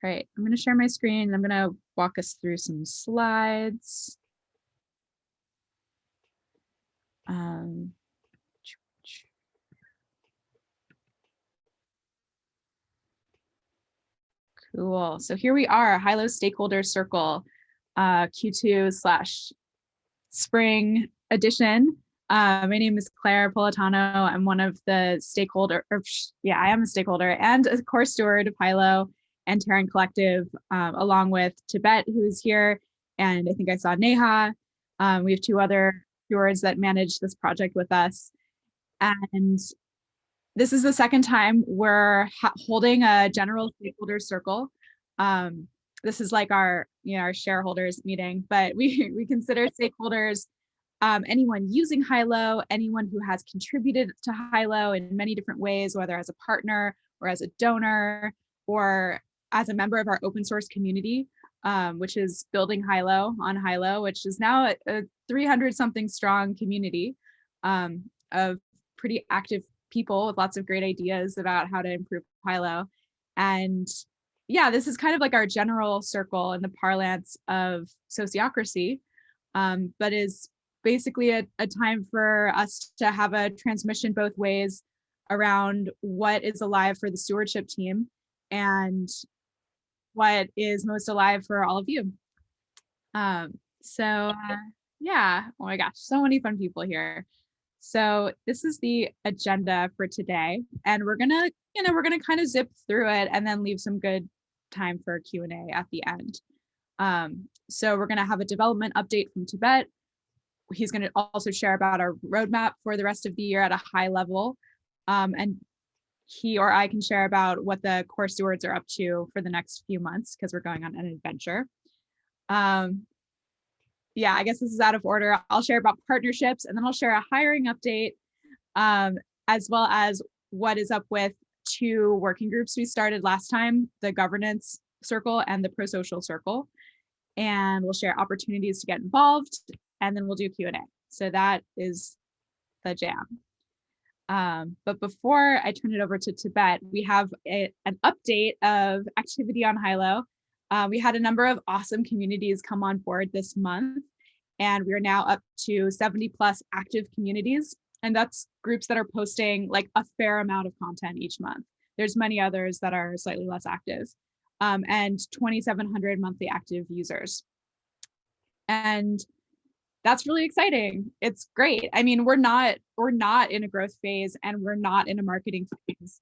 All right, I'm going to share my screen and I'm going to walk us through some slides. Cool. So here we are, Hylo Stakeholder Circle, Q2/spring edition. My name is Claire Politano. I'm one of the stakeholder, I am a stakeholder and a core steward of Hylo and Terran Collective, along with Tibet, who's here. And I think I saw Neha. We have two other stewards that manage this project with us. And this is the second time we're holding a general stakeholder circle. This is like our shareholders meeting, but we consider stakeholders anyone using Hylo, anyone who has contributed to Hylo in many different ways, whether as a partner or as a donor or as a member of our open source community, which is building Hylo on Hylo, which is now a 300 something strong community of pretty active people with lots of great ideas about how to improve Hylo. And yeah, this is kind of like our general circle in the parlance of sociocracy, but is basically a time for us to have a transmission both ways around what is alive for the stewardship team and what is most alive for all of you. Yeah, oh my gosh, so many fun people here. So this is the agenda for today, and we're gonna kind of zip through it and then leave some good time for Q&A at the end. So we're gonna have a development update from Tibet. He's gonna also share about our roadmap for the rest of the year at a high level. And he or I can share about what the core stewards are up to for the next few months, because we're going on an adventure. Yeah, I guess this is out of order. I'll share about partnerships, and then I'll share a hiring update, as well as what is up with two working groups we started last time, the governance circle and the prosocial circle. And we'll share opportunities to get involved, and then we'll do Q&A. So that is the jam. But before I turn it over to Tibet, we have an update of activity on Hylo. We had a number of awesome communities come on board this month, and we are now up to 70 plus active communities. And that's groups that are posting like a fair amount of content each month. There's many others that are slightly less active, and 2,700 monthly active users. And that's really exciting. It's great. I mean, we're not in a growth phase, and we're not in a marketing phase.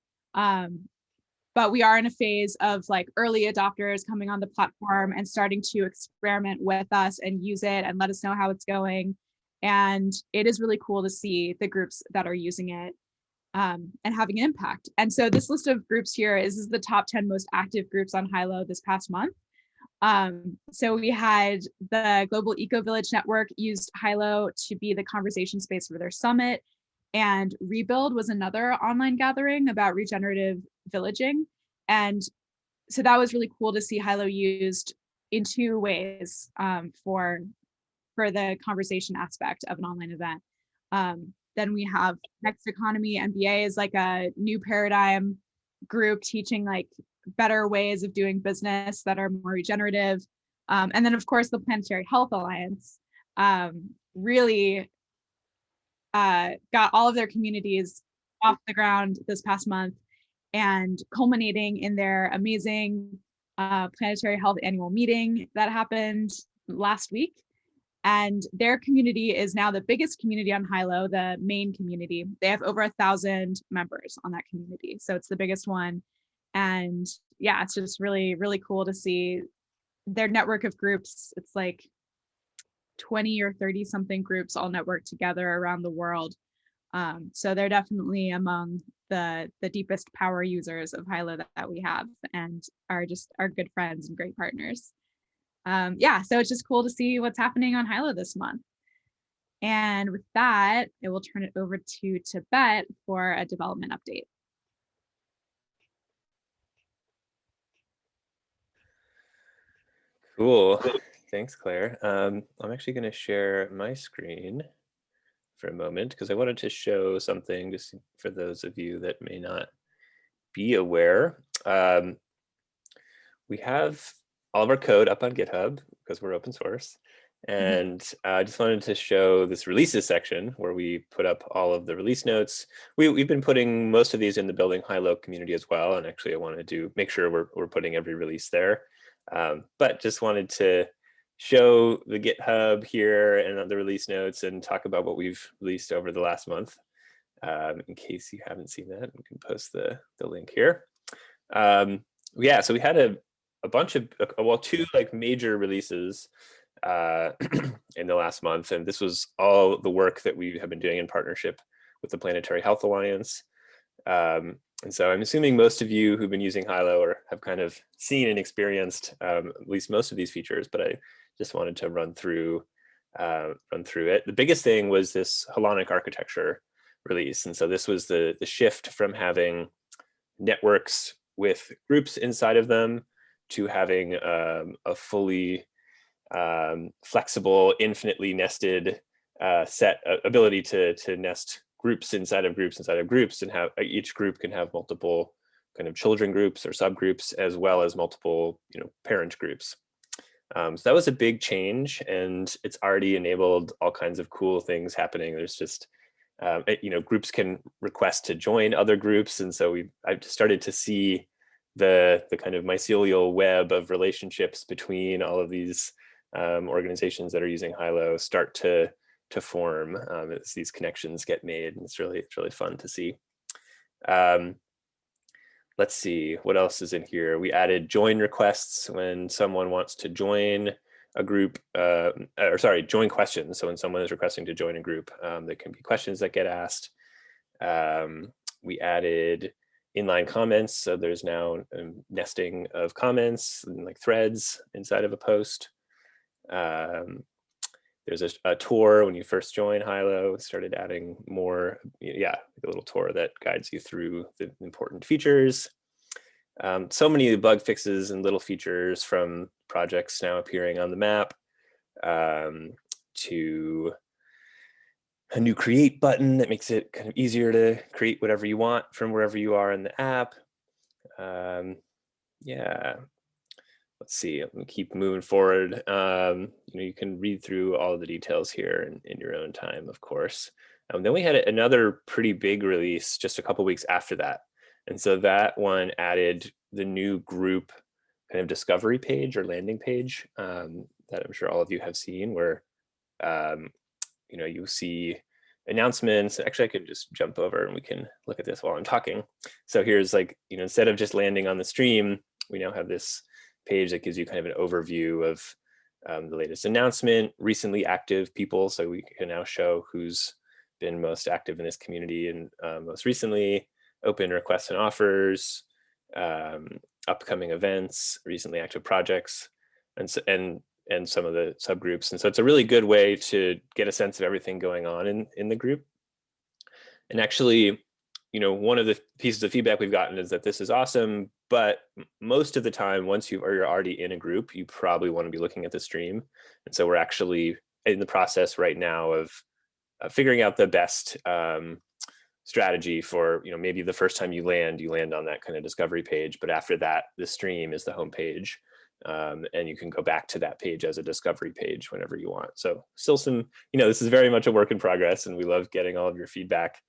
But we are in a phase of like early adopters coming on the platform and starting to experiment with us and use it and let us know how it's going. And it is really cool to see the groups that are using it and having an impact. And so this list of groups here is the top 10 most active groups on Hylo this past month. So we had the Global Eco Village Network used Hylo to be the conversation space for their summit. And Rebuild was another online gathering about regenerative villaging. And so that was really cool to see Hylo used in two ways for the conversation aspect of an online event. Then we have Next Economy MBA is like a new paradigm group teaching like better ways of doing business that are more regenerative. And then of course the Planetary Health Alliance really got all of their communities off the ground this past month, and culminating in their amazing Planetary Health annual meeting that happened last week. And their community is now the biggest community on Hylo, the main community. They have over 1,000 members on that community. So it's the biggest one. And yeah, it's just really, really cool to see their network of groups. It's like 20 or 30 something groups all networked together around the world. So they're definitely among the deepest power users of Hylo that we have, and are just our good friends and great partners. Yeah, so it's just cool to see what's happening on Hylo this month. And with that, I will turn it over to Tibet for a development update. Cool. Thanks, Claire. I'm actually going to share my screen for a moment because I wanted to show something just for those of you that may not be aware. we have all of our code up on GitHub because we're open source. And I just wanted to show this releases section where we put up all of the release notes. We've been putting most of these in the Building Hylo community as well. And actually I wanted to make sure we're putting every release there. But just wanted to show the GitHub here and the release notes and talk about what we've released over the last month. In case you haven't seen that, we can post the link here. Yeah, so we had a bunch of, well, two like major releases in the last month, and this was all the work that we have been doing in partnership with the Planetary Health Alliance. And so I'm assuming most of you who've been using Hylo or have kind of seen and experienced at least most of these features, but I just wanted to run through it. The biggest thing was this Holonic Architecture release, and so this was the shift from having networks with groups inside of them to having a fully flexible, infinitely nested ability to nest groups inside of groups inside of groups, and have each group can have multiple kind of children groups or subgroups, as well as multiple parent groups. So that was a big change, and it's already enabled all kinds of cool things happening. There's just groups can request to join other groups, and so I've started to see the kind of mycelial web of relationships between all of these organizations that are using Hylo start to form as these connections get made, and it's really fun to see. Let's see what else is in here. We added join requests when someone wants to join a group, join questions. So when someone is requesting to join a group, there can be questions that get asked. We added inline comments, so there's now nesting of comments and like threads inside of a post. There's a tour when you first join Hylo. We started adding more, a little tour that guides you through the important features. So many bug fixes and little features from projects now appearing on the map, to a new create button that makes it kind of easier to create whatever you want from wherever you are in the app. Let's see, I'm gonna keep moving forward. You can read through all of the details here in your own time, of course. Then we had another pretty big release just a couple weeks after that. And so that one added the new group kind of discovery page or landing page that I'm sure all of you have seen, where you see announcements. Actually, I could just jump over and we can look at this while I'm talking. So here's instead of just landing on the stream, we now have this page that gives you kind of an overview of the latest announcement, recently active people. So we can now show who's been most active in this community and most recently, open requests and offers, upcoming events, recently active projects, and some of the subgroups. And so it's a really good way to get a sense of everything going on in the group. And actually, one of the pieces of feedback we've gotten is that this is awesome, but most of the time, once you're already in a group, you probably want to be looking at the stream. And so we're actually in the process right now of figuring out the best strategy for, maybe the first time you land on that kind of discovery page, but after that, the stream is the home page. And you can go back to that page as a discovery page whenever you want. So still some, this is very much a work in progress, and we love getting all of your feedback.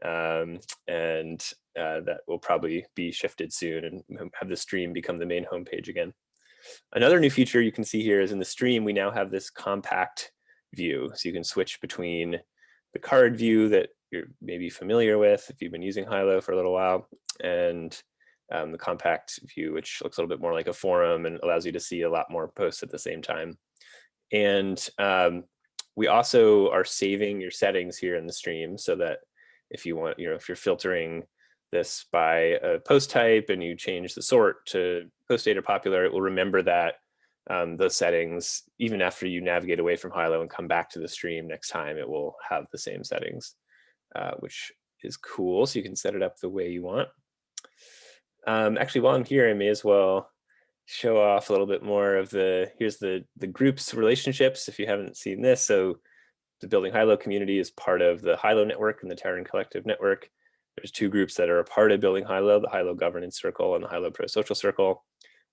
That will probably be shifted soon and have the stream become the main homepage again. Another new feature you can see here is in the stream, we now have this compact view. So you can switch between the card view that you're maybe familiar with if you've been using Hylo for a little while, and the compact view, which looks a little bit more like a forum and allows you to see a lot more posts at the same time. And we also are saving your settings here in the stream so that if you want, if you're filtering this by a post type and you change the sort to post date or popular, it will remember that those settings, even after you navigate away from Hylo and come back to the stream next time, it will have the same settings, which is cool. So you can set it up the way you want. Actually, while I'm here, I may as well show off a little bit more of here's the groups relationships if you haven't seen this. So the Building Hylo community is part of the Hylo network and the Terran Collective network. There's two groups that are a part of Building Hylo, the Hylo Governance Circle and the Hylo Prosocial Circle.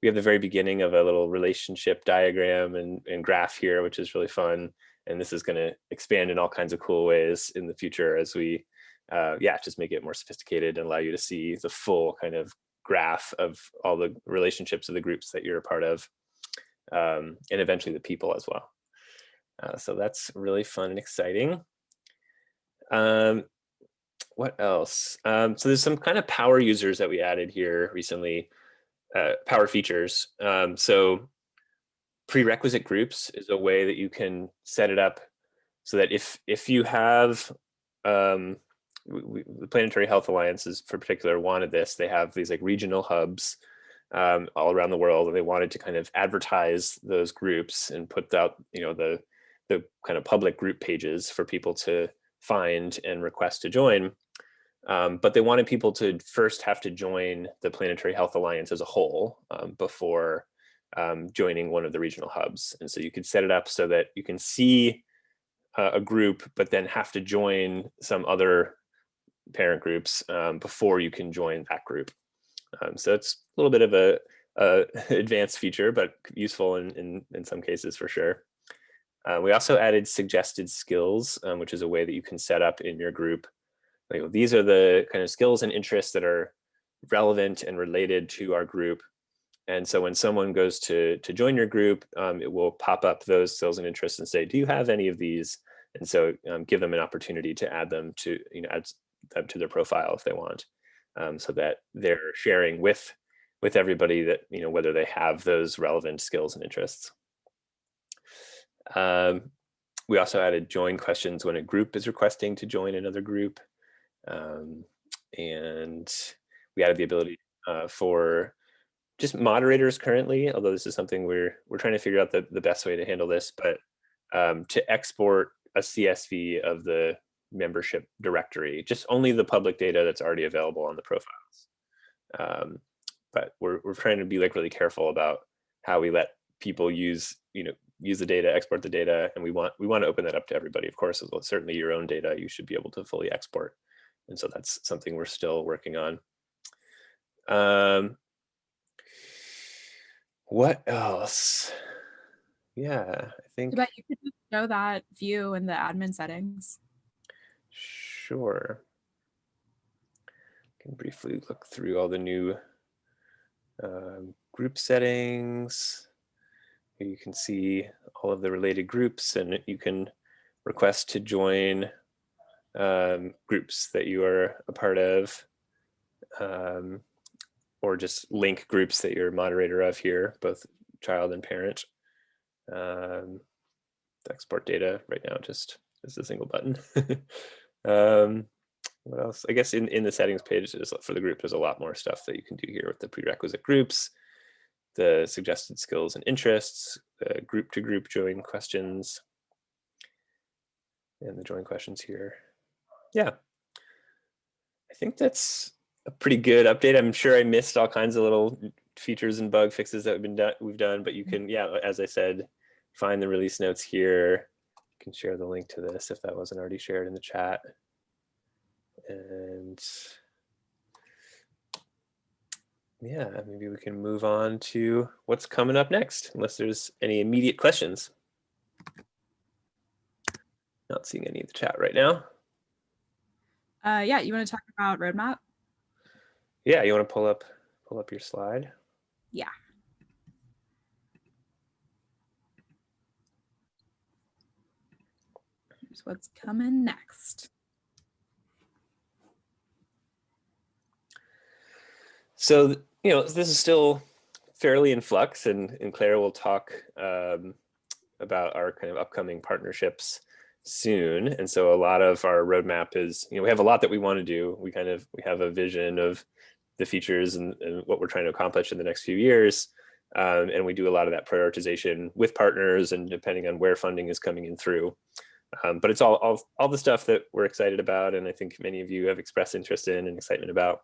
we have the very beginning of a little relationship diagram and graph here, which is really fun. And this is going to expand in all kinds of cool ways in the future as we, just make it more sophisticated and allow you to see the full kind of graph of all the relationships of the groups that you're a part of, and eventually the people as well. So that's really fun and exciting. What else? So there's some kind of power users that we added here recently, power features. So prerequisite groups is a way that you can set it up so that if you have, the Planetary Health Alliances for particular wanted this, they have these like regional hubs all around the world, and they wanted to kind of advertise those groups and put out, the kind of public group pages for people to find and request to join. But they wanted people to first have to join the Planetary Health Alliance as a whole before joining one of the regional hubs. And so you could set it up so that you can see a group, but then have to join some other parent groups before you can join that group. So it's a little bit of a advanced feature, but useful in some cases for sure. We also added suggested skills, which is a way that you can set up in your group. Like, these are the kind of skills and interests that are relevant and related to our group. And so when someone goes to join your group, it will pop up those skills and interests and say, do you have any of these? And so give them an opportunity to add them to, add them to their profile if they want, so that they're sharing with everybody that, whether they have those relevant skills and interests. We also added join questions when a group is requesting to join another group. And we added the ability for just moderators currently, although this is something we're trying to figure out the best way to handle this, but to export a CSV of the membership directory, just only the public data that's already available on the profiles. But we're trying to be like really careful about how we let people use the data, export the data, and we want to open that up to everybody. Of course, certainly your own data you should be able to fully export, and so that's something we're still working on. What else? Yeah, I think. But you could just show that view in the admin settings. Sure. I can briefly look through all the new group settings. Here you can see all of the related groups, and you can request to join groups that you are a part of, or just link groups that you're a moderator of here, both child and parent. Export data right now just is a single button. What else? I guess in the settings page for the group, there's a lot more stuff that you can do here with the prerequisite groups, the suggested skills and interests, the group to group join questions, and the join questions here. Yeah, I think that's a pretty good update. I'm sure I missed all kinds of little features and bug fixes that we've done, but you can, as I said, find the release notes here. You can share the link to this if that wasn't already shared in the chat. And yeah, maybe we can move on to what's coming up next, unless there's any immediate questions. Not seeing any of the chat right now. Yeah, you want to talk about roadmap? Yeah, you want to pull up your slide? Yeah. Here's what's coming next. So, this is still fairly in flux, and Claire will talk about our kind of upcoming partnerships soon. And so a lot of our roadmap is, we have a lot that we want to do. We have a vision of the features and what we're trying to accomplish in the next few years. And we do a lot of that prioritization with partners and depending on where funding is coming in through. But it's all the stuff that we're excited about, and I think many of you have expressed interest in and excitement about.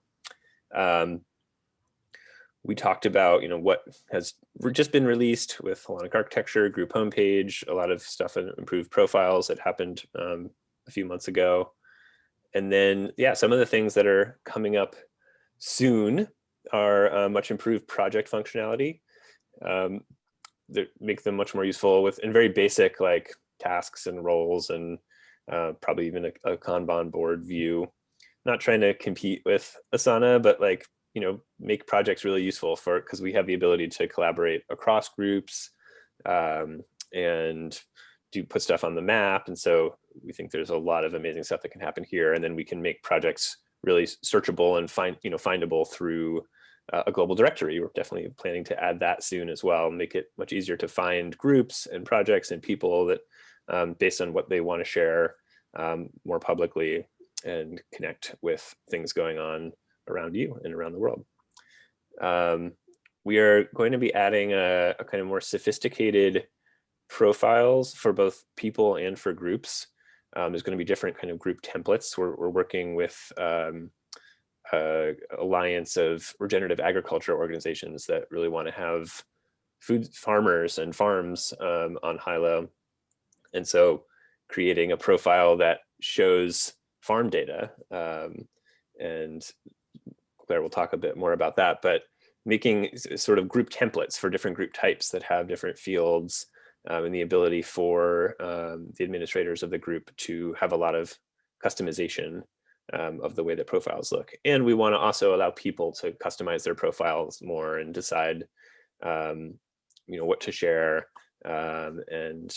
We talked about what has just been released with Holonic Architecture, group homepage, a lot of stuff and improved profiles that happened a few months ago. And then, some of the things that are coming up soon our much improved project functionality. That make them much more useful with in very basic like tasks and roles, and probably even a Kanban board view. Not trying to compete with Asana, but like, make projects really useful because we have the ability to collaborate across groups and put stuff on the map. And so we think there's a lot of amazing stuff that can happen here. And then we can make projects really searchable and findable through a global directory. We're definitely planning to add that soon as well, make it much easier to find groups and projects and people that based on what they want to share more publicly and connect with things going on around you and around the world. We are going to be adding a kind of more sophisticated profiles for both people and for groups. There's going to be different kind of group templates. We're working with alliance of regenerative agriculture organizations that really want to have food farmers and farms on Hylo. And so creating a profile that shows farm data, and Claire will talk a bit more about that, but making sort of group templates for different group types that have different fields and the ability for the administrators of the group to have a lot of customization of the way that profiles look. And we want to also allow people to customize their profiles more and decide what to share and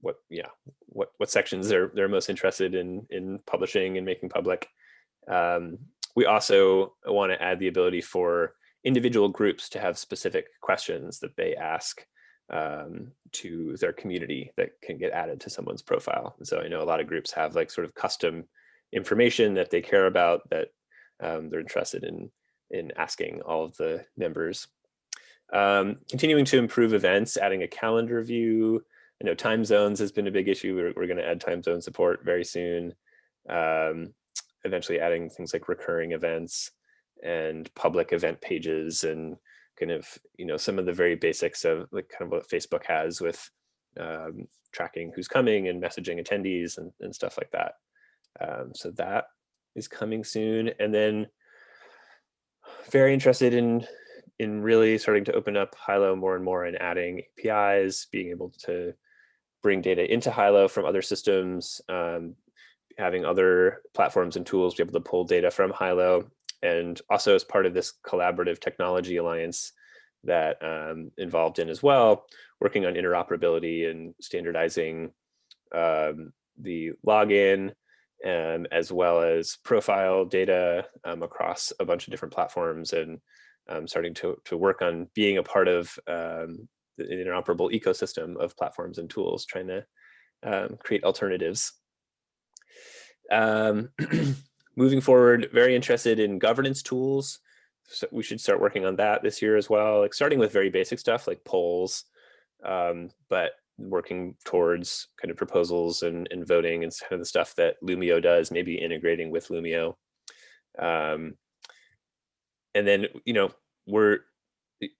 what sections they're most interested in publishing and making public. We also want to add the ability for individual groups to have specific questions that they ask to their community that can get added to someone's profile. And so I know a lot of groups have like sort of custom information that they care about that they're interested in asking all of the members. Continuing to improve events, adding a calendar view. I know time zones has been a big issue. We're going to add time zone support very soon. Eventually adding things like recurring events and public event pages and kind of, some of the very basics of like kind of what Facebook has with tracking who's coming and messaging attendees and stuff like that. So that is coming soon. And then very interested in really starting to open up Hylo more and more and adding APIs, being able to bring data into Hylo from other systems, having other platforms and tools to be able to pull data from Hylo. And also as part of this collaborative technology alliance that involved in as well, working on interoperability and standardizing the login as well as profile data across a bunch of different platforms, and starting to work on being a part of the interoperable ecosystem of platforms and tools, trying to create alternatives. Moving forward, very interested in governance tools. So we should start working on that this year as well, like starting with very basic stuff like polls, but working towards kind of proposals and voting and kind of the stuff that Lumio does, maybe integrating with Lumio. And then, we're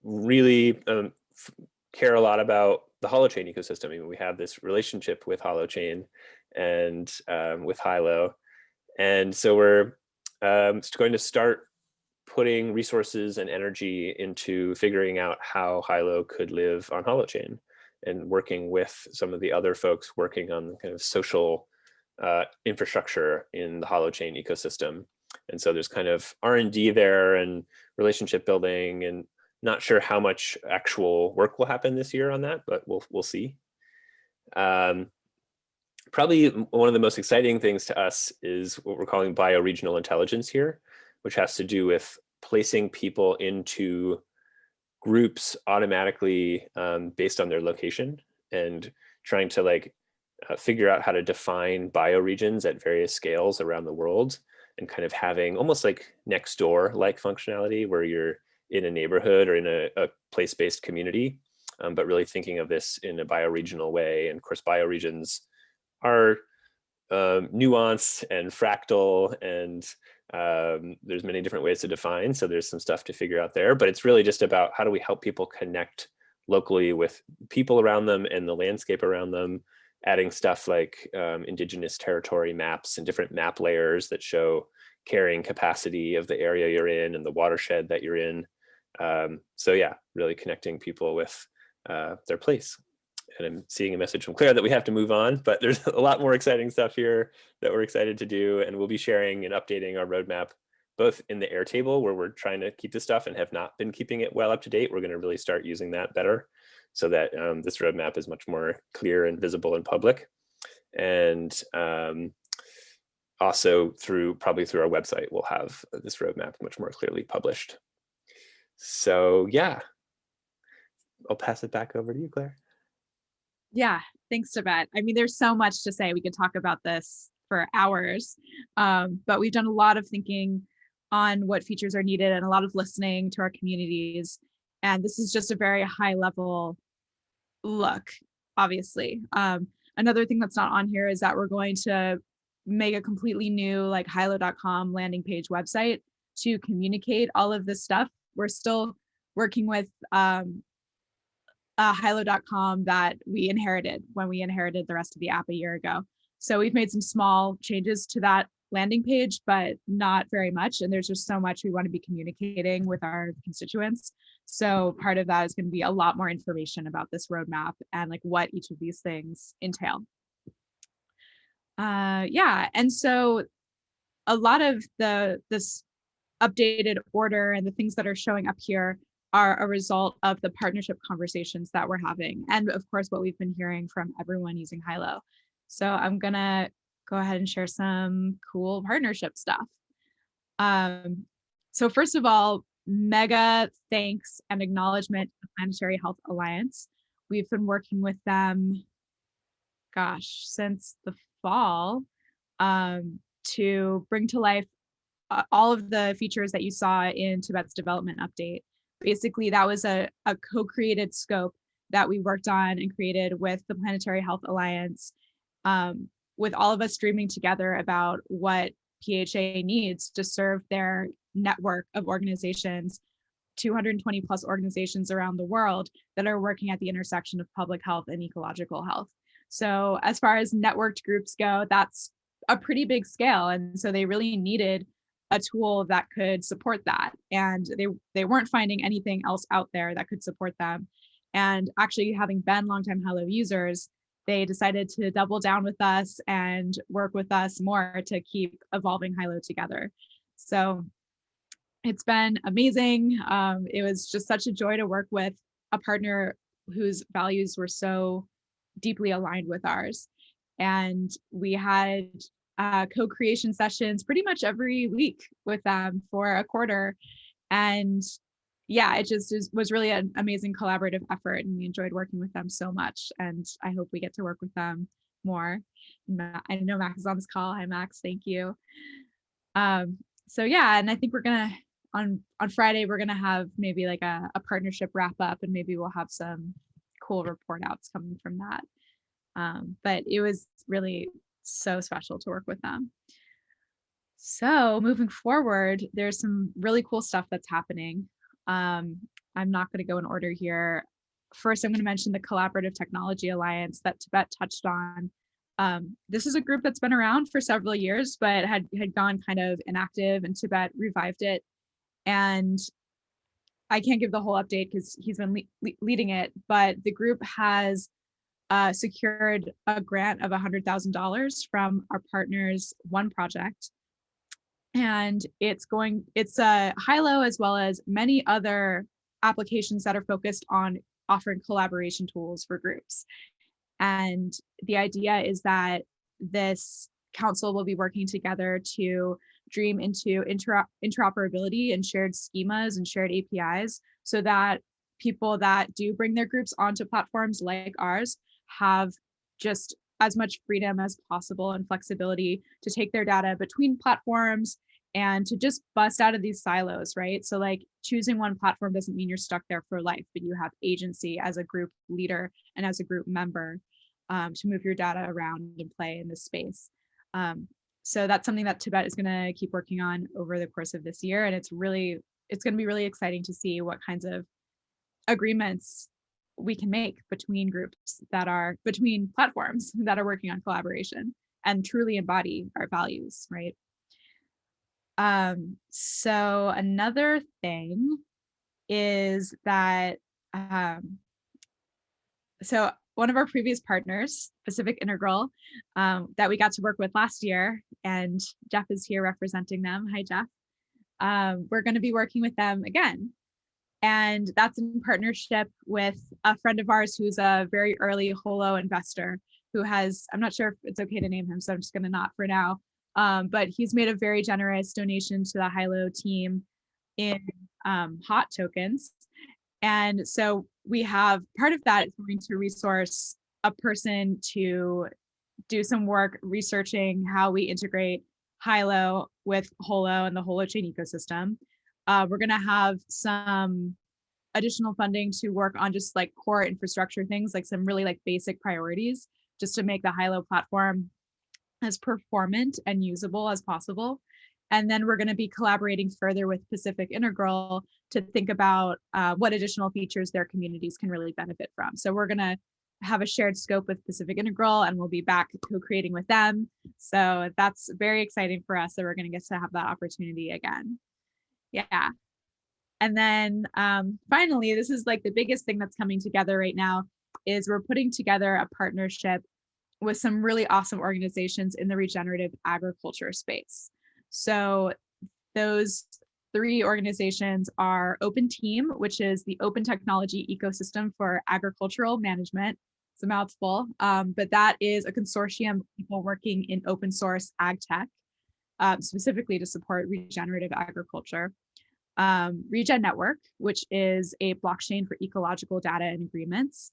really care a lot about the Holochain ecosystem. I mean, we have this relationship with Holochain and with Hylo. And so we're going to start putting resources and energy into figuring out how Hylo could live on Holochain, and working with some of the other folks working on the kind of social infrastructure in the Holochain ecosystem. And so there's kind of R&D there and relationship building, and not sure how much actual work will happen this year on that, but we'll see. Probably one of the most exciting things to us is what we're calling bioregional intelligence here, which has to do with placing people into groups automatically based on their location, and trying to figure out how to define bioregions at various scales around the world, and kind of having almost like next door like functionality where you're in a neighborhood or in a place-based community, but really thinking of this in a bioregional way. And of course, bioregions are nuanced and fractal, and there's many different ways to define. So there's some stuff to figure out there, but it's really just about how do we help people connect locally with people around them and the landscape around them, adding stuff like indigenous territory maps and different map layers that show, carrying capacity of the area you're in and the watershed that you're in. So yeah, really connecting people with their place. And I'm seeing a message from Claire that we have to move on, but there's a lot more exciting stuff here that we're excited to do. And we'll be sharing and updating our roadmap, both in the Airtable, where we're trying to keep this stuff and have not been keeping it well up to date. We're going to really start using that better so that this roadmap is much more clear and visible in public. And also probably through our website, we'll have this roadmap much more clearly published. So yeah, I'll pass it back over to you, Claire. Yeah, thanks, Tibet. I mean, there's so much to say. We could talk about this for hours, but we've done a lot of thinking on what features are needed and a lot of listening to our communities. And this is just a very high level look, obviously. Another thing that's not on here is that we're going to make a completely new like Hylo.com landing page website to communicate all of this stuff. We're still working with Hylo.com that we inherited when we inherited the rest of the app a year ago. So we've made some small changes to that landing page, but not very much. And there's just so much we want to be communicating with our constituents. So part of that is going to be a lot more information about this roadmap and like what each of these things entail. Yeah, and so a lot of this updated order and the things that are showing up here are a result of the partnership conversations that we're having. And of course, what we've been hearing from everyone using Hylo. So I'm gonna go ahead and share some cool partnership stuff. So first of all, mega thanks and acknowledgement to the Planetary Health Alliance. We've been working with them, gosh, since the fall to bring to life all of the features that you saw in Tibet's development update. Basically, that was a co-created scope that we worked on and created with the Planetary Health Alliance, with all of us dreaming together about what PHA needs to serve their network of organizations, 220 plus organizations around the world that are working at the intersection of public health and ecological health. So as far as networked groups go, that's a pretty big scale. And so they really needed a tool that could support that. And they weren't finding anything else out there that could support them. And actually, having been longtime Hylo users, they decided to double down with us and work with us more to keep evolving Hylo together. So it's been amazing. It was just such a joy to work with a partner whose values were so deeply aligned with ours. And we had co-creation sessions pretty much every week with them for a quarter. And yeah, it just was really an amazing collaborative effort, and we enjoyed working with them so much. And I hope we get to work with them more. I know Max is on this call. Hi, Max. Thank you. So yeah, and I think we're gonna on Friday we're gonna have maybe like a partnership wrap up, and maybe we'll have some cool report outs coming from that. But it was really so special to work with them. So moving forward, there's some really cool stuff that's happening. I'm not going to go in order here. First, I'm going to mention the Collaborative Technology Alliance that Tibet touched on. This is a group that's been around for several years, but had gone kind of inactive, and Tibet revived it. And I can't give the whole update because he's been leading it, but the group has secured a grant of $100,000 from our partners, One Project. And it's Hylo as well as many other applications that are focused on offering collaboration tools for groups. And the idea is that this council will be working together to dream into interoperability and shared schemas and shared APIs so that people that do bring their groups onto platforms like ours have just as much freedom as possible and flexibility to take their data between platforms and to just bust out of these silos, right? So like choosing one platform doesn't mean you're stuck there for life, but you have agency as a group leader and as a group member to move your data around and play in this space. So that's something that Tibet is going to keep working on over the course of this year. And it's going to be really exciting to see what kinds of agreements we can make between platforms that are working on collaboration and truly embody our values, right? So another thing is that, so one of our previous partners, Pacific Integral, that we got to work with last year, and Jeff is here representing them. Hi, Jeff. We're going to be working with them again. And that's in partnership with a friend of ours who's a very early Holo investor who has, I'm not sure if it's okay to name him, so I'm just going to not for now. But he's made a very generous donation to the Hylo team in hot tokens. And so we have part of that is going to resource a person to do some work researching how we integrate Hylo with Holo and the Holochain ecosystem. We're going to have some additional funding to work on just like core infrastructure things, like some really like basic priorities, just to make the Hylo platform as performant and usable as possible. And then we're going to be collaborating further with Pacific Integral to think about what additional features their communities can really benefit from. So we're going to have a shared scope with Pacific Integral, and we'll be back co-creating with them. So that's very exciting for us that we're going to get to have that opportunity again. Yeah. And then finally, this is like the biggest thing that's coming together right now is we're putting together a partnership with some really awesome organizations in the regenerative agriculture space. So those 3 organizations are OpenTEAM, which is the open technology ecosystem for agricultural management. It's a mouthful, but that is a consortium of people working in open source ag tech, specifically to support regenerative agriculture. Regen Network, which is a blockchain for ecological data and agreements,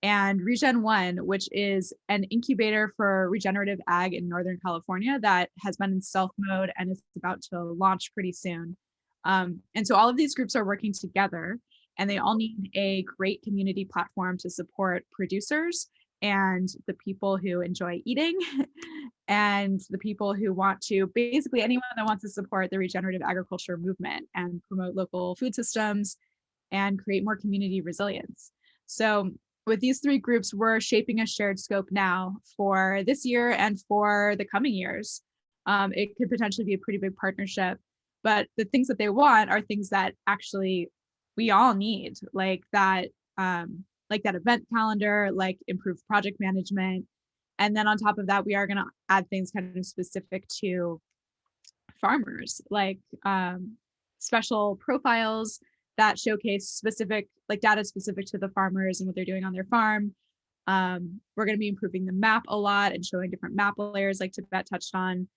and Regen One, which is an incubator for regenerative ag in Northern California that has been in stealth mode and is about to launch pretty soon. And so all of these groups are working together, and they all need a great community platform to support producers and the people who enjoy eating and the people who want to, basically anyone that wants to support the regenerative agriculture movement and promote local food systems and create more community resilience. So with these 3 groups, we're shaping a shared scope now for this year and for the coming years. It could potentially be a pretty big partnership, but the things that they want are things that actually we all need, like that event calendar, like improved project management. And then on top of that, we are going to add things kind of specific to farmers, like special profiles that showcase specific, like data specific to the farmers and what they're doing on their farm. We're going to be improving the map a lot and showing different map layers like Tibet touched on.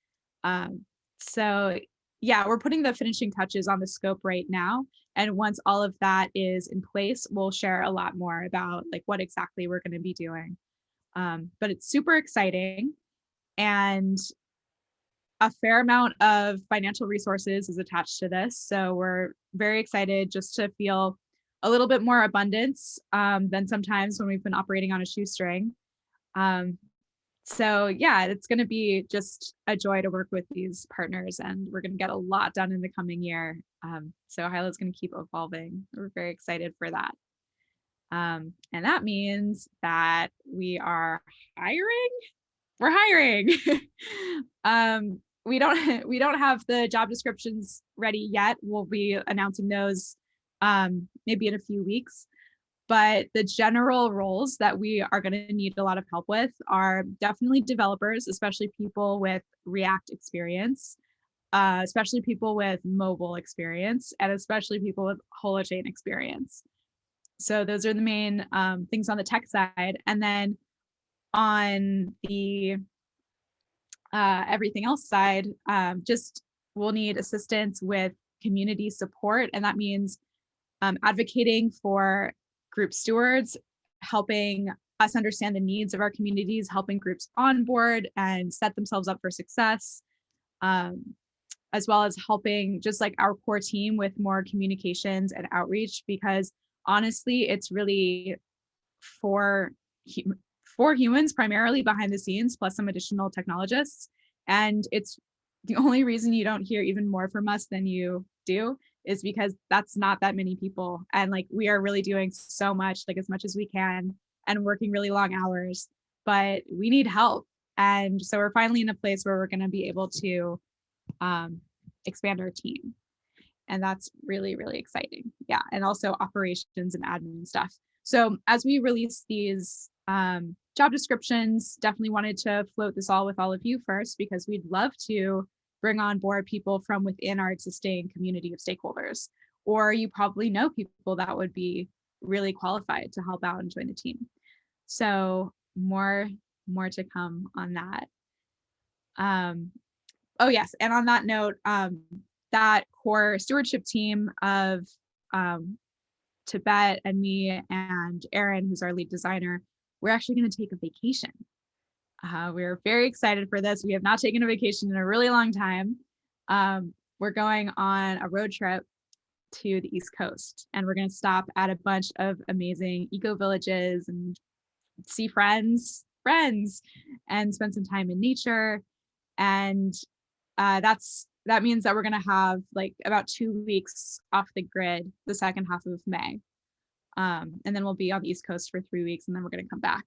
So yeah, we're putting the finishing touches on the scope right now. And once all of that is in place, we'll share a lot more about like what exactly we're going to be doing. But it's super exciting, and a fair amount of financial resources is attached to this. So we're very excited just to feel a little bit more abundance than sometimes when we've been operating on a shoestring. So yeah, it's going to be just a joy to work with these partners, and we're going to get a lot done in the coming year. So Hylo is going to keep evolving. We're very excited for that. And that means that we are hiring. We're hiring. We don't have the job descriptions ready yet. We'll be announcing those maybe in a few weeks. But the general roles that we are going to need a lot of help with are definitely developers, especially people with React experience, especially people with mobile experience, and especially people with Holochain experience. So those are the main things on the tech side. And then on the everything else side, just we'll need assistance with community support. And that means advocating for group stewards, helping us understand the needs of our communities, helping groups onboard and set themselves up for success, as well as helping just like our core team with more communications and outreach, because honestly, it's really for humans primarily behind the scenes, plus some additional technologists. And it's the only reason you don't hear even more from us than you do is because that's not that many people. And like, we are really doing so much, like as much as we can and working really long hours, but we need help. And so we're finally in a place where we're going to be able to expand our team. And that's really, really exciting. Yeah, and also operations and admin stuff. So as we release these job descriptions, definitely wanted to float this all with all of you first, because we'd love to bring on board people from within our existing community of stakeholders. Or you probably know people that would be really qualified to help out and join the team. So more to come on that. Oh yes, and on that note, that core stewardship team of Tibet and me and Aaron, who's our lead designer, we're actually going to take a vacation. We're very excited for this. We have not taken a vacation in a really long time. We're going on a road trip to the East Coast, and we're going to stop at a bunch of amazing eco villages and see friends, and spend some time in nature. And that means that we're going to have like about 2 weeks off the grid the second half of May. And then we'll be on the East Coast for 3 weeks, and then we're going to come back.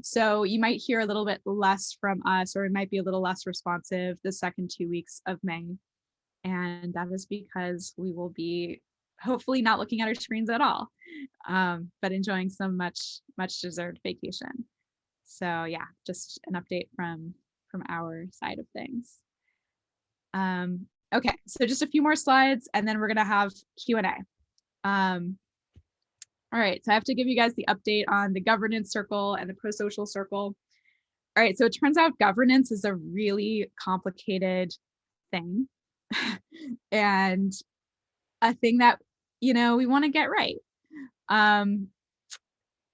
So you might hear a little bit less from us, or it might be a little less responsive the second 2 weeks of May. And that is because we will be hopefully not looking at our screens at all, but enjoying some much deserved vacation. So yeah, just an update from our side of things. Okay, so just a few more slides, and then we're gonna have Q&A. All right, so I have to give you guys the update on the governance circle and the Prosocial Circle. All right, so it turns out governance is a really complicated thing and a thing that, you know, we want to get right.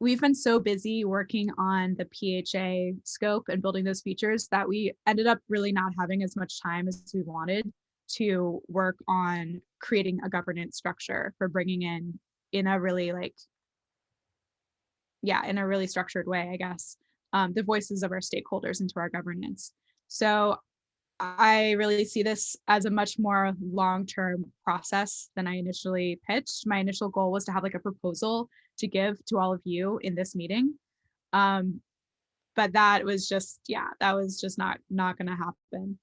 We've been so busy working on the PHA scope and building those features that we ended up really not having as much time as we wanted to work on creating a governance structure for bringing in a really in a really structured way, I guess, the voices of our stakeholders into our governance. So I really see this as a much more long-term process than I initially pitched. My initial goal was to have like a proposal to give to all of you in this meeting. But that was just not going to happen.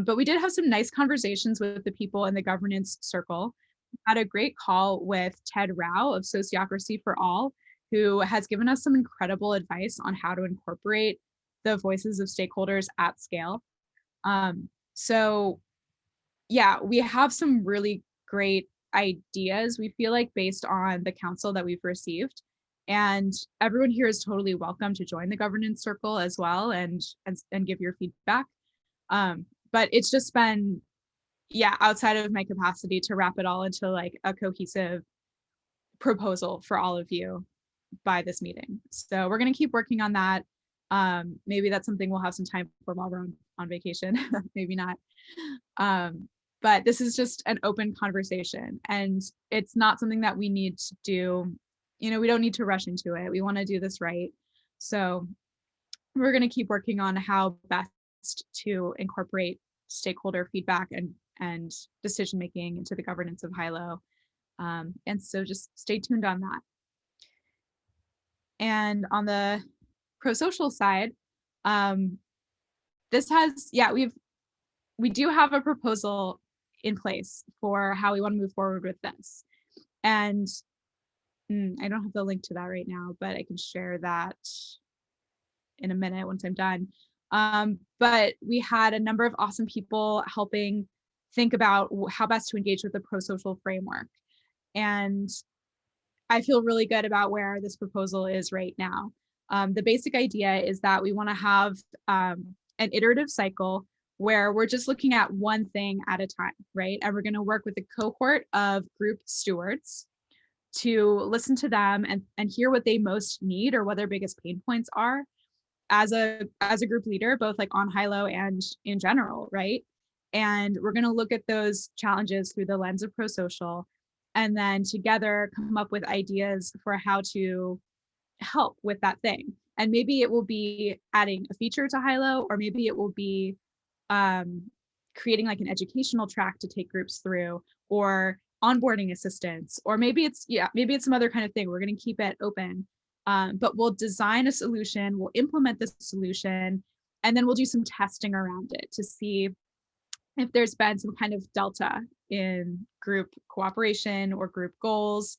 But we did have some nice conversations with the people in the governance circle. We had a great call with Ted Rao of Sociocracy for All, who has given us some incredible advice on how to incorporate the voices of stakeholders at scale. So yeah, we have some really great ideas, we feel like, based on the counsel that we've received. And everyone here is totally welcome to join the governance circle as well and give your feedback. But it's just been, outside of my capacity to wrap it all into like a cohesive proposal for all of you by this meeting. So we're going to keep working on that. Maybe that's something we'll have some time for while we're on vacation, maybe not. But this is just an open conversation, and it's not something that we need to do. You know, we don't need to rush into it. We want to do this right. So we're going to keep working on how best to incorporate stakeholder feedback and decision making into the governance of Hylo. And so just stay tuned on that. And on the Prosocial side, this has, we do have a proposal in place for how we want to move forward with this. And I don't have the link to that right now, but I can share that in a minute once I'm done. But we had a number of awesome people helping think about how best to engage with the Prosocial framework. And I feel really good about where this proposal is right now. The basic idea is that we want to have an iterative cycle where we're just looking at one thing at a time, right? And we're going to work with a cohort of group stewards to listen to them and hear what they most need or what their biggest pain points are as a group leader, both like on Hylo and in general, right? And we're going to look at those challenges through the lens of Prosocial, and then together come up with ideas for how to help with that thing. And maybe it will be adding a feature to Hylo, or maybe it will be creating like an educational track to take groups through, or onboarding assistance, or maybe it's some other kind of thing. We're going to keep it open, but we'll design a solution, we'll implement the solution, and then we'll do some testing around it to see if there's been some kind of delta in group cooperation or group goals,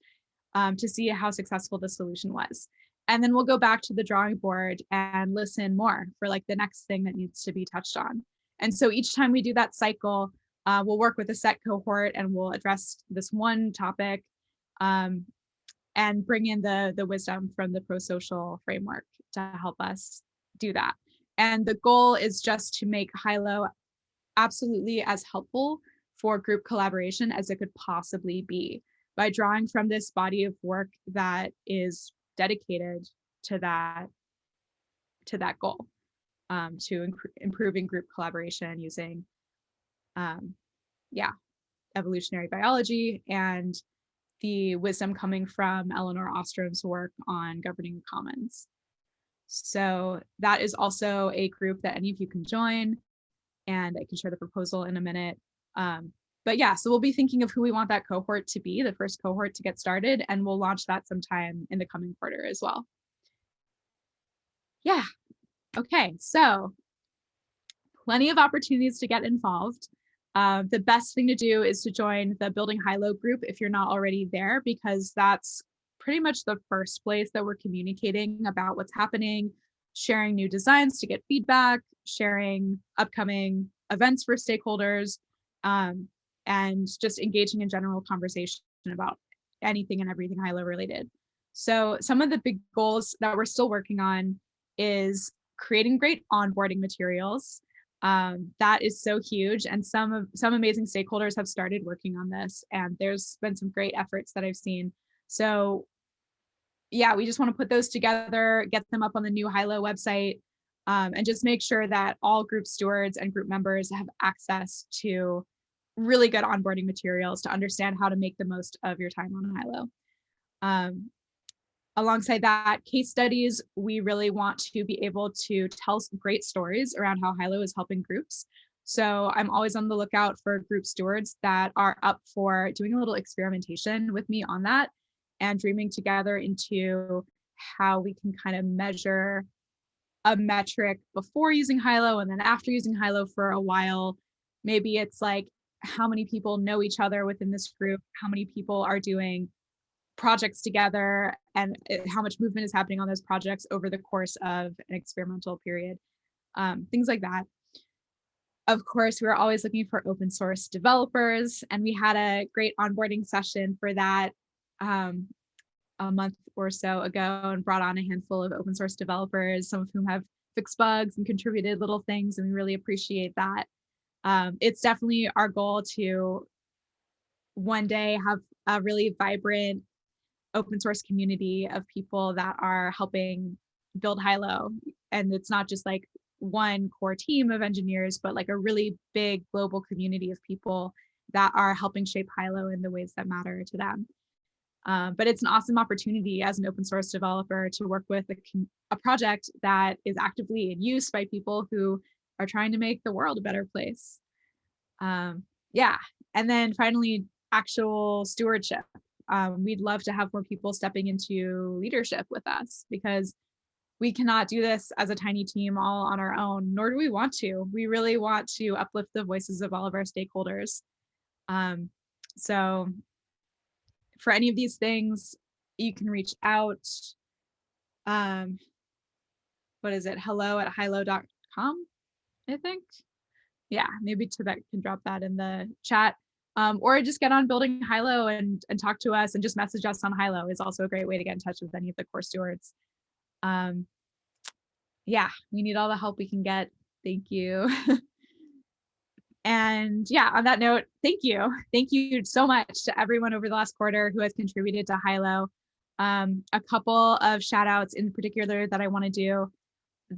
to see how successful the solution was. And then we'll go back to the drawing board and listen more for like the next thing that needs to be touched on. And so each time we do that cycle, we'll work with a set cohort and we'll address this one topic, and bring in the wisdom from the prosocial framework to help us do that. And the goal is just to make Hylo absolutely as helpful for group collaboration as it could possibly be, by drawing from this body of work that is dedicated to that goal, to improving group collaboration using evolutionary biology and the wisdom coming from Eleanor Ostrom's work on governing commons. So that is also a group that any of you can join, and I can share the proposal in a minute. But yeah, so we'll be thinking of who we want that cohort to be, the first cohort to get started, and we'll launch that sometime in the coming quarter as well. Yeah, okay, so plenty of opportunities to get involved. The best thing to do is to join the Building Hylo group if you're not already there, because that's pretty much the first place that we're communicating about what's happening, sharing new designs to get feedback, sharing upcoming events for stakeholders, and just engaging in general conversation about anything and everything Hylo related. So some of the big goals that we're still working on is creating great onboarding materials. That is so huge, and some amazing stakeholders have started working on this, and there's been some great efforts that I've seen. So yeah, we just want to put those together, get them up on the new Hylo website, and just make sure that all group stewards and group members have access to really good onboarding materials to understand how to make the most of your time on Hylo. Alongside that, case studies, we really want to be able to tell some great stories around how Hylo is helping groups. So I'm always on the lookout for group stewards that are up for doing a little experimentation with me on that, and dreaming together into how we can kind of measure a metric before using Hylo and then after using Hylo for a while. Maybe it's like how many people know each other within this group, how many people are doing projects together, and how much movement is happening on those projects over the course of an experimental period, things like that. Of course, we were always looking for open source developers, and we had a great onboarding session for that a month or so ago, and brought on a handful of open source developers, some of whom have fixed bugs and contributed little things, and we really appreciate that. It's definitely our goal to one day have a really vibrant open source community of people that are helping build Hylo. And it's not just like one core team of engineers, but like a really big global community of people that are helping shape Hylo in the ways that matter to them. But it's an awesome opportunity as an open source developer to work with a project that is actively in use by people who are trying to make the world a better place. Yeah, and then finally, actual stewardship. We'd love to have more people stepping into leadership with us, because we cannot do this as a tiny team all on our own, nor do we want to. We really want to uplift the voices of all of our stakeholders. So for any of these things, you can reach out. What is it? hello@hylo.com, I think. Yeah, maybe Tibet can drop that in the chat. Or just get on Building Hylo and talk to us, and just message us on Hylo is also a great way to get in touch with any of the core stewards. Yeah, we need all the help we can get. Thank you. And yeah, on that note, thank you. Thank you so much to everyone over the last quarter who has contributed to Hylo. A couple of shout outs in particular that I want to do.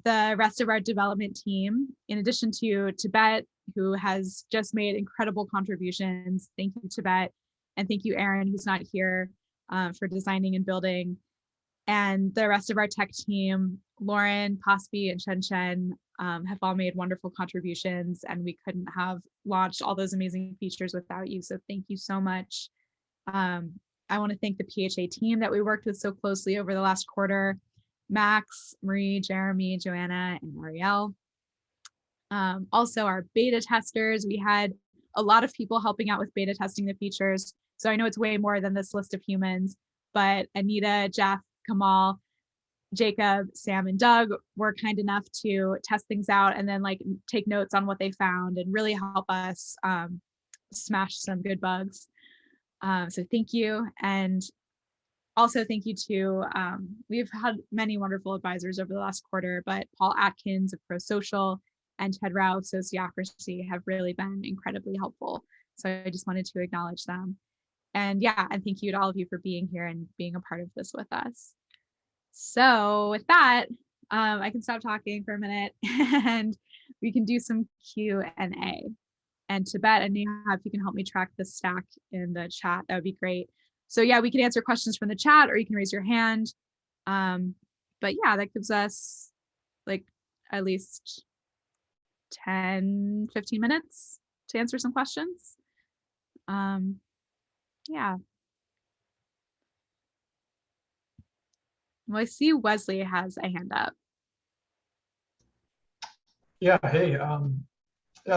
The rest of our development team, in addition to Tibet, who has just made incredible contributions. Thank you, Tibet. And thank you, Aaron, who's not here, for designing and building. And the rest of our tech team, Lauren, Paspi, and Chen Chen, have all made wonderful contributions, and we couldn't have launched all those amazing features without you. So thank you so much. I want to thank the PHA team that we worked with so closely over the last quarter: Max, Marie, Jeremy, Joanna, and Ariel. Also our beta testers, we had a lot of people helping out with beta testing the features. So I know it's way more than this list of humans, but Anita, Jeff, Kamal, Jacob, Sam, and Doug were kind enough to test things out and then like take notes on what they found and really help us smash some good bugs. So thank you. And also thank you to, we've had many wonderful advisors over the last quarter, but Paul Atkins of Prosocial and Ted Rao of Sociocracy have really been incredibly helpful. So I just wanted to acknowledge them. And yeah, and thank you to all of you for being here and being a part of this with us. So with that, I can stop talking for a minute and we can do some Q&A. And Tibet and Neha, if you can help me track the stack in the chat, that would be great. So yeah, we can answer questions from the chat or you can raise your hand. But yeah, that gives us like at least 10, 15 minutes to answer some questions. Yeah. Well, I see Wesley has a hand up. Yeah, hey, yeah,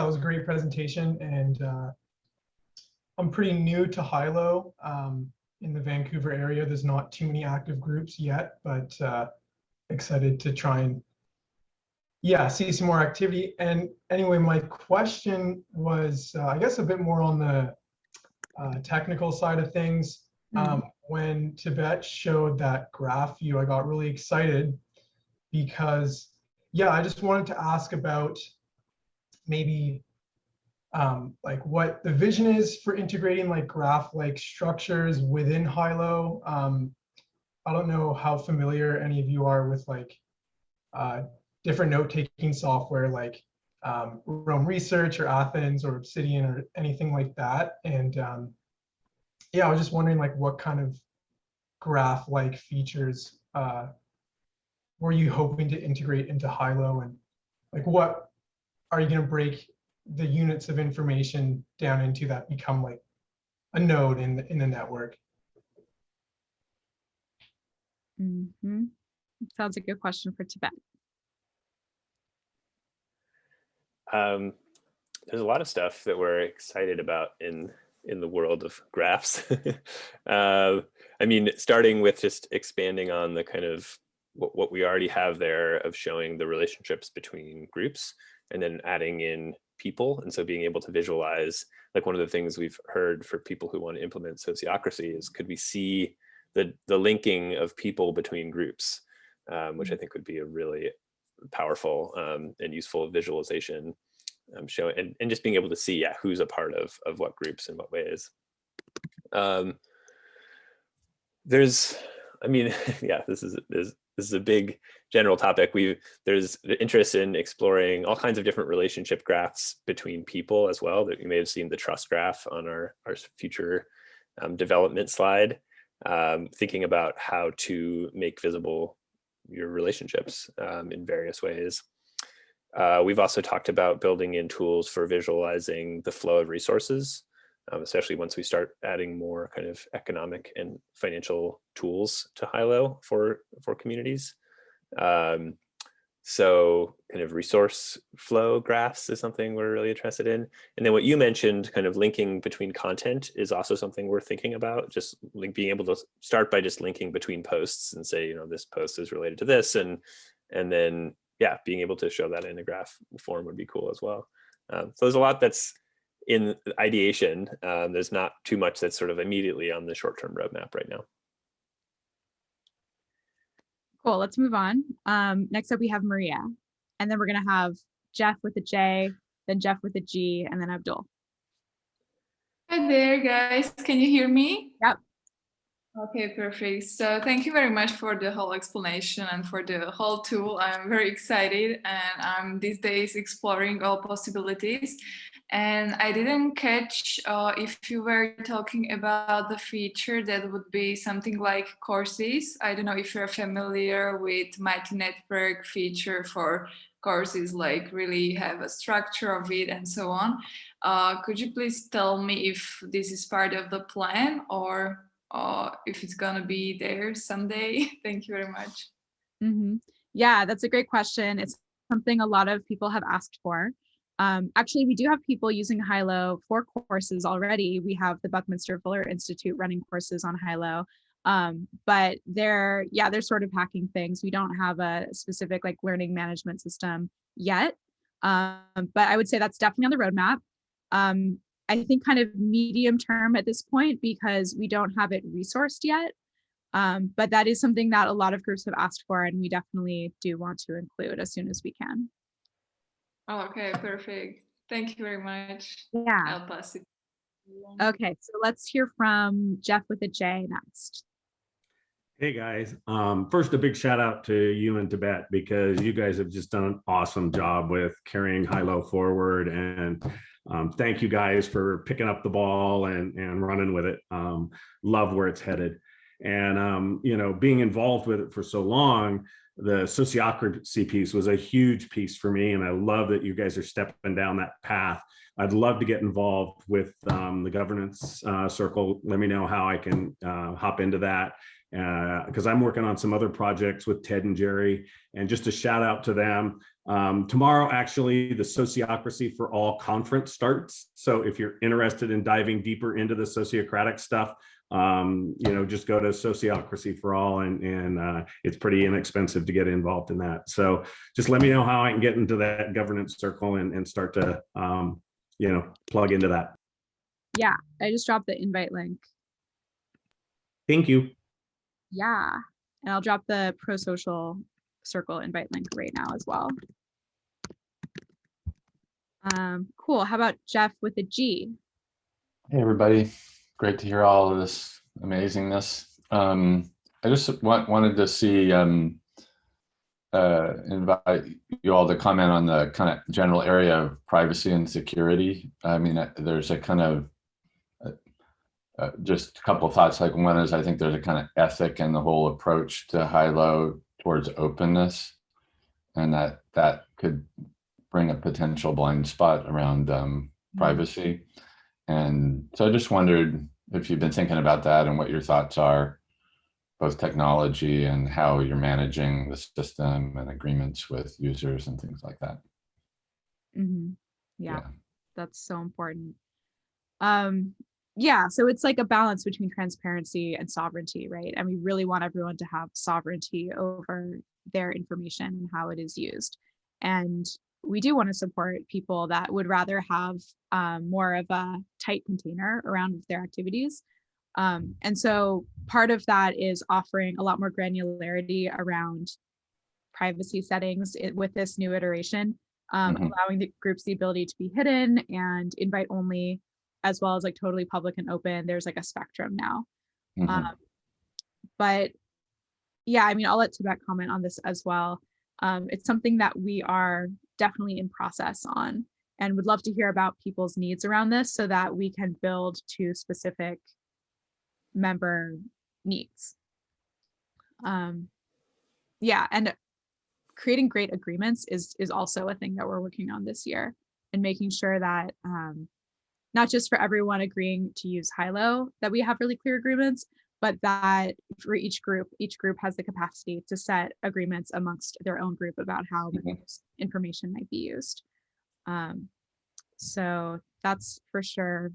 it was a great presentation, and I'm pretty new to Hylo. In the Vancouver area, there's not too many active groups yet, but excited to try and see some more activity. And anyway, my question was, I guess, a bit more on the technical side of things. When Tibet showed that graph view, I got really excited because, yeah, I just wanted to ask about maybe like what the vision is for integrating like graph-like structures within Hylo. I don't know how familiar any of you are with like different note-taking software like Rome Research or Athens or Obsidian or anything like that. And yeah, I was just wondering like what kind of graph-like features were you hoping to integrate into Hylo, and like what are you going to break the units of information down into that become like a node in the network? Sounds like a good question for Tibet. There's a lot of stuff that we're excited about in the world of graphs. I mean, starting with just expanding on the kind of what we already have there of showing the relationships between groups and then adding in people. And so being able to visualize, like one of the things we've heard for people who want to implement sociocracy is, could we see the linking of people between groups, which I think would be a really powerful and useful visualization. Showing and just being able to see, who's a part of what groups in what ways. There's, I mean, this is a big general topic. There's interest in exploring all kinds of different relationship graphs between people as well. That you may have seen the trust graph on our future development slide, thinking about how to make visible your relationships in various ways. We've also talked about building in tools for visualizing the flow of resources, especially once we start adding more kind of economic and financial tools to Hylo for communities. So kind of resource flow graphs is something we're really interested in. And then what you mentioned, kind of linking between content, is also something we're thinking about, just like being able to start by just linking between posts and say, this post is related to this, and then being able to show that in a graph form would be cool as well. So there's a lot that's in ideation. There's not too much that's sort of immediately on the short-term roadmap right now. Cool, let's move on. Next up we have Maria, and then we're gonna have Jeff with a J, then Jeff with a G, and then Abdul. Hi there, guys. Can you hear me? Yep. Okay, perfect. So thank you very much for the whole explanation and for the whole tool. I'm very excited, and I'm these days exploring all possibilities. And I didn't catch if you were talking about the feature that would be something like courses. I don't know if you're familiar with multi-network feature for courses, like really have a structure of it and so on. Could you please tell me if this is part of the plan, or if it's gonna be there someday? Thank you very much. Yeah, that's a great question. It's something a lot of people have asked for. Actually, we do have people using Hylo for courses already. We have the Buckminster Fuller Institute running courses on Hylo. But they're sort of hacking things. We don't have a specific like learning management system yet. But I would say that's definitely on the roadmap. I think kind of medium term at this point because we don't have it resourced yet. But that is something that a lot of groups have asked for, and we definitely do want to include as soon as we can. Oh, okay, perfect. Thank you very much. Yeah. I'll pass it. Okay, so let's hear from Jeff with a J next. Hey guys, first a big shout out to you and Tibet because you guys have just done an awesome job with carrying Hylo forward, and thank you guys for picking up the ball and running with it. Love where it's headed, and you know, being involved with it for so long, the sociocracy piece was a huge piece for me, and I love that you guys are stepping down that path. I'd love to get involved with the governance circle. Let me know how I can hop into that. Because I'm working on some other projects with Ted and Jerry, and just a shout out to them. Tomorrow, actually, the Sociocracy for All conference starts. So if you're interested in diving deeper into the sociocratic stuff, you know, just go to Sociocracy for All, and it's pretty inexpensive to get involved in that. So just let me know how I can get into that governance circle and start to, you know, plug into that. Yeah, I just dropped the invite link. Thank you. Yeah, and I'll drop the Prosocial Circle invite link right now as well. Cool. How about Jeff with a G? Hey everybody, great to hear all of this amazingness. I just wanted to see invite you all to comment on the kind of general area of privacy and security. I mean, there's a kind of just a couple of thoughts. Like one is, I think there's a kind of ethic in the whole approach to Hylo towards openness, and that could bring a potential blind spot around privacy. And so I just wondered if you've been thinking about that and what your thoughts are, both technology and how you're managing the system and agreements with users and things like that. Yeah, that's so important. Yeah, so it's like a balance between transparency and sovereignty, right? And we really want everyone to have sovereignty over their information and how it is used. And we do want to support people that would rather have more of a tight container around their activities. And so part of that is offering a lot more granularity around privacy settings with this new iteration, allowing the groups the ability to be hidden and invite only, as well as like totally public and open. There's like a spectrum now. But yeah, I mean, I'll let Tibet comment on this as well. It's something that we are definitely in process on, and would love to hear about people's needs around this so that we can build to specific member needs. Yeah, and creating great agreements is also a thing that we're working on this year, and making sure that not just for everyone agreeing to use Hylo that we have really clear agreements, but that for each group has the capacity to set agreements amongst their own group about how information might be used. So that's for sure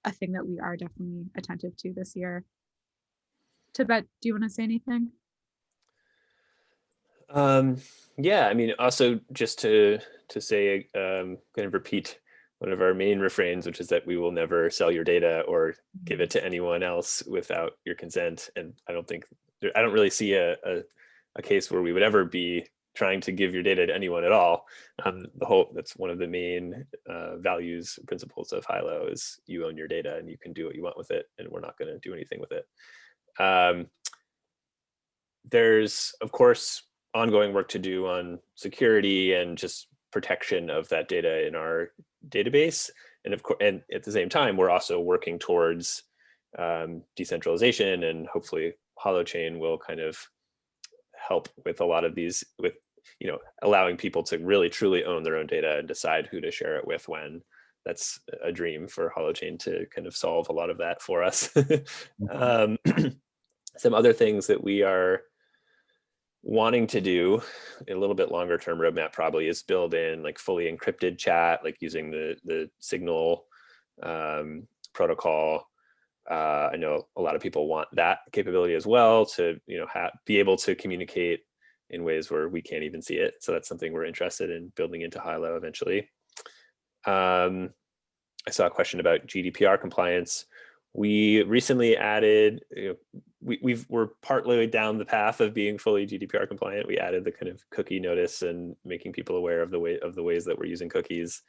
a thing that we are definitely attentive to this year. Tibet, do you want to say anything? Yeah, I mean, also just to say, kind of repeat one of our main refrains, which is that we will never sell your data or give it to anyone else without your consent. And I don't really see a case where we would ever be trying to give your data to anyone at all. That's one of the main values, principles of Hylo, is you own your data and you can do what you want with it, and we're not going to do anything with it. There's, of course, ongoing work to do on security and just protection of that data in our database. And of course, and at the same time, we're also working towards decentralization, and hopefully Holochain will kind of help with a lot of these, with, you know, allowing people to really truly own their own data and decide who to share it with when. That's a dream for Holochain to kind of solve a lot of that for us. Some other things that we are wanting to do a little bit longer term roadmap probably is build in like fully encrypted chat, like using the Signal protocol. I know a lot of people want that capability as well to, you know, be able to communicate in ways where we can't even see it. So that's something we're interested in building into Hylo eventually. I saw a question about GDPR compliance. We recently added, you know, we're partly down the path of being fully GDPR compliant. We added the kind of cookie notice and making people aware of the ways that we're using cookies.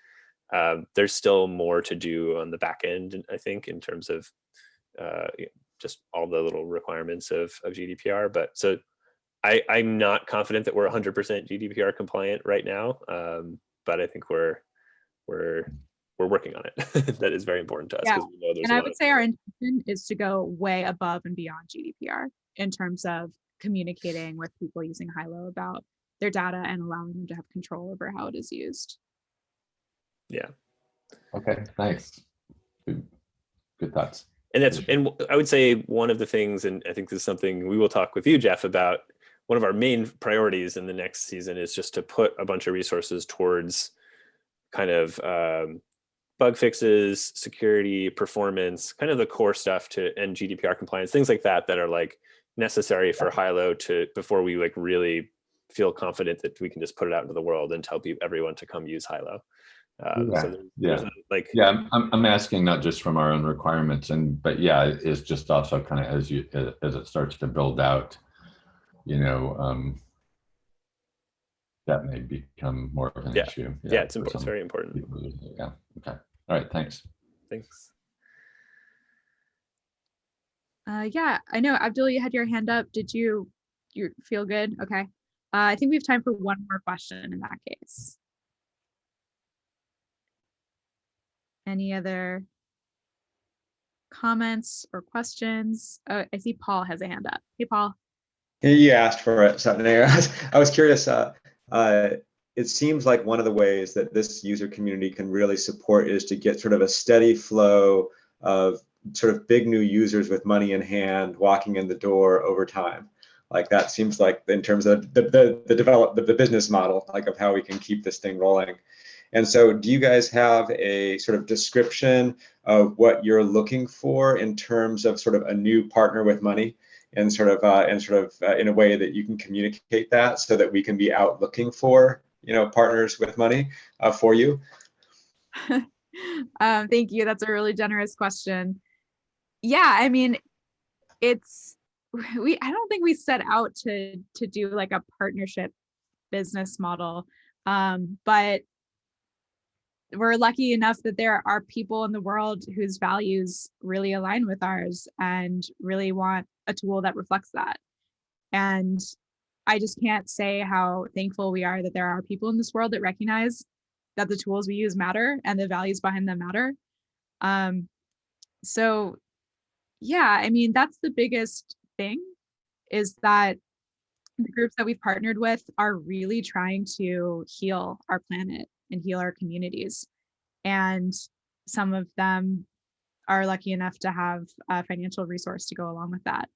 There's still more to do on the back end, I think, in terms of just all the little requirements of GDPR. But so I'm not confident that we're 100% GDPR compliant right now, but I think we're working on it. That is very important to us because we know there's. And I would say our intention is to go way above and beyond GDPR in terms of communicating with people using Hylo about their data and allowing them to have control over how it is used. Yeah. Okay, thanks. Good thoughts. And I would say one of the things, and I think this is something we will talk with you, Jeff, about, one of our main priorities in the next season is just to put a bunch of resources towards kind of bug fixes, security, performance, kind of the core stuff and GDPR compliance, things like that are like necessary for Hylo before we like really feel confident that we can just put it out into the world and tell everyone to come use Hylo. I'm asking not just from our own requirements, but it's just also kind of as it starts to build out, you know, that may become more of an issue. It's important. It's very important. People. Yeah. Okay. All right. Thanks. Thanks. Yeah, I know, Abdul, you had your hand up. Did you feel good? Okay. I think we have time for one more question in that case. Any other comments or questions? Oh, I see Paul has a hand up. Hey, Paul. You asked for it. So I was curious. It seems like one of the ways that this user community can really support is to get sort of a steady flow of sort of big new users with money in hand walking in the door over time. Like that seems like in terms of the business model, like of how we can keep this thing rolling. And so do you guys have a sort of description of what you're looking for in terms of sort of a new partner with money and sort of in a way that you can communicate that so that we can be out looking for, you know, partners with money for you? Thank you. That's a really generous question. Yeah, I mean, I don't think we set out to do like a partnership business model, but we're lucky enough that there are people in the world whose values really align with ours and really want a tool that reflects that. And I just can't say how thankful we are that there are people in this world that recognize that the tools we use matter and the values behind them matter. So yeah, I mean, that's the biggest thing, is that the groups that we've partnered with are really trying to heal our planet and heal our communities. And some of them are lucky enough to have a financial resource to go along with that.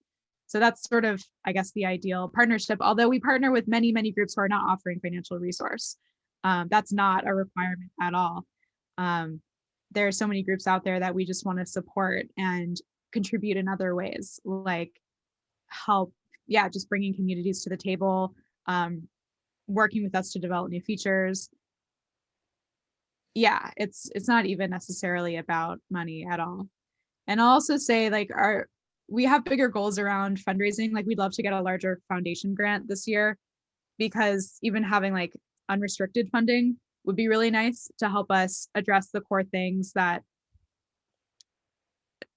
So that's sort of, I guess, the ideal partnership, although we partner with many, many groups who are not offering financial resource. That's not a requirement at all. There are so many groups out there that we just want to support and contribute in other ways, like help, just bringing communities to the table, working with us to develop new features. Yeah, it's not even necessarily about money at all. And I'll also say, like, we have bigger goals around fundraising. Like, we'd love to get a larger foundation grant this year, because even having like unrestricted funding would be really nice to help us address the core things that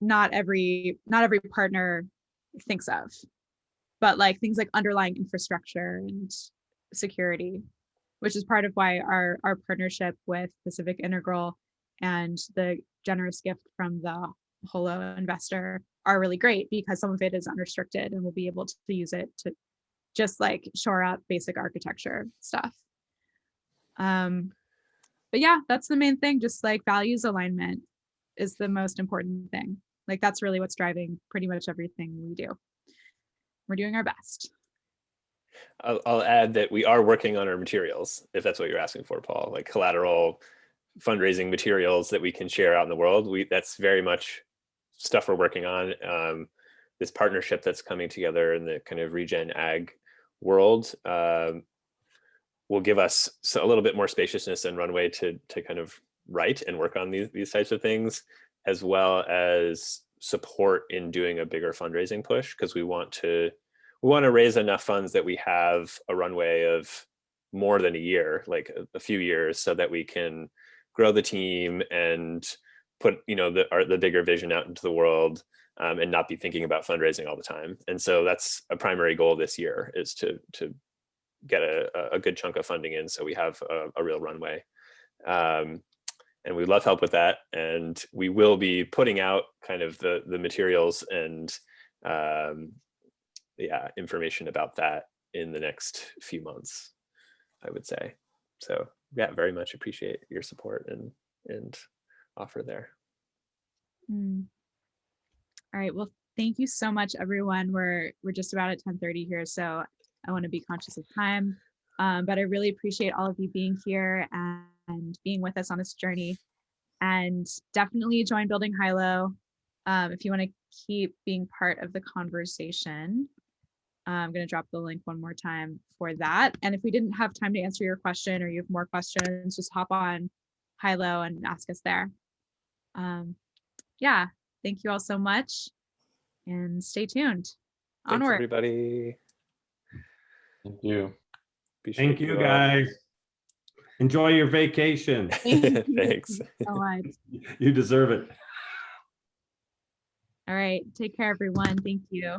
not every partner thinks of, but like things like underlying infrastructure and security, which is part of why our partnership with Pacific Integral and the generous gift from the Holo investor are really great, because some of it is unrestricted and we'll be able to use it to just like shore up basic architecture stuff. But yeah, that's the main thing. Just like values alignment is the most important thing. Like, that's really what's driving pretty much everything we do. We're doing our best. I'll add that we are working on our materials, if that's what you're asking for, Paul, like collateral fundraising materials that we can share out in the world. That's very much stuff we're working on. This partnership that's coming together in the kind of regen ag world will give us a little bit more spaciousness and runway to kind of write and work on these types of things, as well as support in doing a bigger fundraising push, because we want to raise enough funds that we have a runway of more than a year, like a few years, so that we can grow the team and put the bigger vision out into the world, and not be thinking about fundraising all the time. And so that's a primary goal this year, is to get a good chunk of funding in, so we have a real runway. And we'd love help with that. And we will be putting out kind of the materials and information about that in the next few months, I would say. So yeah, very much appreciate your support and offer there. All right, well, thank you so much, everyone. We're just about at 10:30 here, so I want to be conscious of time, but I really appreciate all of you being here and being with us on this journey. And definitely join Building Hylo if you want to keep being part of the conversation. I'm going to drop the link one more time for that. And if we didn't have time to answer your question, or you have more questions, just hop on Hylo and ask us there. Yeah, thank you all so much, and stay tuned. Thanks, Onward. everybody. Thank you. Appreciate Thank you, all. guys. Enjoy your vacation. Thanks. So much. You deserve it. All right, take care, everyone. Thank you.